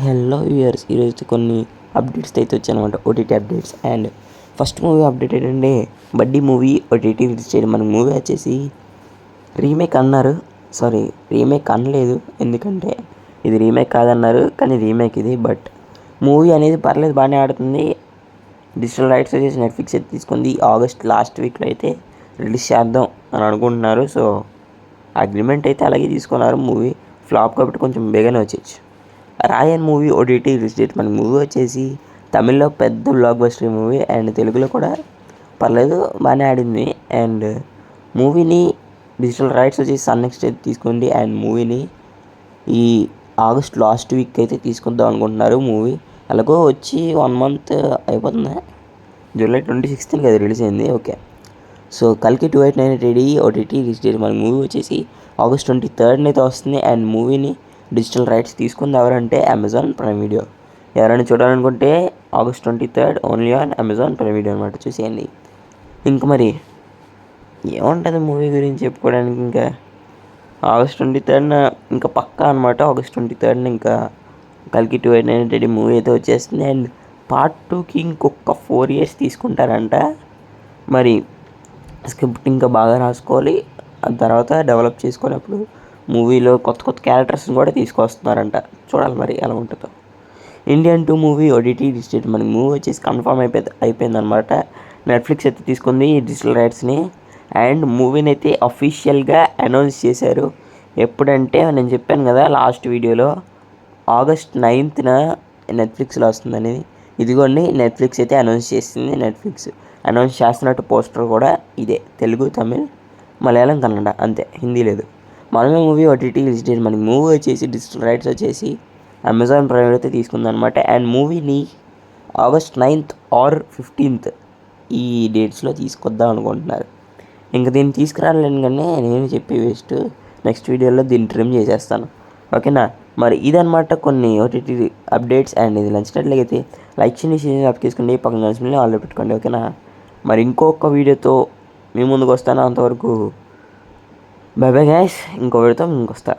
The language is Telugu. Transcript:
హలో వ్యూయర్స్, ఈరోజు కొన్ని అప్డేట్స్ అయితే వచ్చాయన్నమాట. OTT updates. And first movie update ఏంటంటే బడ్డీ మూవీ ఓటీటీ రిలీజ్ చేయడం. మన మూవీ వచ్చేసి రీమేక్ అన్నారు. రీమేక్ అనలేదు, ఎందుకంటే ఇది రీమేక్ కాదన్నారు, కానీ రీమేక్ ఇది. బట్ మూవీ అనేది పర్లేదు, బాగానే ఆడుతుంది. డిజిటల్ రైట్స్ వచ్చేసి నెట్ఫ్లిక్స్ అయితే తీసుకుంది. ఆగస్ట్ లాస్ట్ వీక్లో అయితే రిలీజ్ చేద్దాం అని అనుకుంటున్నారు. సో అగ్రిమెంట్ అయితే అలాగే తీసుకున్నారు. మూవీ ఫ్లాప్ కాబట్టి కొంచెం బేగానే వచ్చేయచ్చు. రాయన్ మూవీ ఓటీటీ రిలీజ్ డేట్. మన మూవీ వచ్చేసి తమిళ్లో పెద్ద బ్లాక్ బస్టర్ మూవీ, అండ్ తెలుగులో కూడా పర్లేదు, బాగానే ఆడింది. అండ్ మూవీని డిజిటల్ రైట్స్ వచ్చేసి సన్నెక్స్ట్ అయితే తీసుకోండి. అండ్ మూవీని ఈ ఆగస్ట్ లాస్ట్ వీక్ అయితే తీసుకుందాం అనుకుంటున్నారు. మూవీ ఎలాగో వచ్చి 1 మంత్ అయిపోతుంది. జూలై 26th కదా రిలీజ్ అయింది. ఓకే, సో కల్కి 2898 ఓటీటీ రిలీజ్ డేట్. మన మూవీ వచ్చేసి ఆగస్ట్ 23rd అయితే వస్తుంది. అండ్ మూవీని డిజిటల్ రైట్స్ తీసుకుంది ఎవరంటే అమెజాన్ ప్రైమ్ వీడియో. ఎవరైనా చూడాలనుకుంటే August 23rd only on Amazon prime video అనమాట, చూసేయండి. ఇంక మరి ఏముంటుంది మూవీ గురించి చెప్పుకోవడానికి, ఇంకా ఆగస్ట్ 23rd ఇంకా పక్కా అనమాట. ఆగస్ట్ 23rd ఇంకా కల్కి 2898 మూవీ అయితే వచ్చేస్తుంది. అండ్ పార్ట్ 2కి ఇంకొక 4 years తీసుకుంటారంట. మరి స్క్రిప్ట్ ఇంకా బాగా రాసుకోవాలి, ఆ తర్వాత డెవలప్ చేసుకోవాలి. అప్పుడు మూవీలో కొత్త క్యారెక్టర్స్ని కూడా తీసుకొస్తున్నారంట. చూడాలి మరి ఎలా ఉంటుందో. Indian 2 movie OTT release. మనకి మూవీ వచ్చేసి కన్ఫర్మ్ అయిపోయిందనమాట. నెట్ఫ్లిక్స్ అయితే తీసుకుంది ఈ డిజిటల్ రైట్స్ని. అండ్ మూవీని అయితే అఫీషియల్గా అనౌన్స్ చేశారు. ఎప్పుడంటే నేను చెప్పాను కదా లాస్ట్ వీడియోలో, ఆగస్ట్ 9th నెట్ఫ్లిక్స్లో వస్తుందని. ఇదిగోండి, నెట్ఫ్లిక్స్ అయితే అనౌన్స్ చేసింది. నెట్ఫ్లిక్స్ అనౌన్స్ చేస్తున్నట్టు పోస్టర్ కూడా ఇదే, తెలుగు, తమిళ్, మలయాళం, కన్నడ, అంతే, హిందీ లేదు. మనమే మూవీ ఓటీటీ రిలీజ్ డేట్. మనకి మూవీ వచ్చేసి డిజిటల్ రైట్స్ వచ్చేసి అమెజాన్ ప్రైమ్ అయితే తీసుకుందనమాట. అండ్ మూవీని ఆగస్ట్ 9th ఆర్ 15th ఈ డేట్స్లో తీసుకొద్దాం అనుకుంటున్నారు. ఇంకా దీన్ని తీసుకురాలేను, కానీ నేను చెప్పి వేస్ట్. నెక్స్ట్ వీడియోలో దీన్ని ట్రిమ్ చేసేస్తాను, ఓకేనా. మరి ఇదనమాట కొన్ని ఓటీటీ అప్డేట్స్. అండ్ ఇది నచ్చినట్లయితే లైక్ చేయండి, షేర్ అప్ చేసుకోండి, పక్కన కలిసి ఆల్లో పెట్టుకోండి, ఓకేనా. మరి ఇంకొక వీడియోతో మీ ముందుకు వస్తాను. అంతవరకు బై బై గైస్. ఇంకో వీడియోతో ముందుకు వస్తా.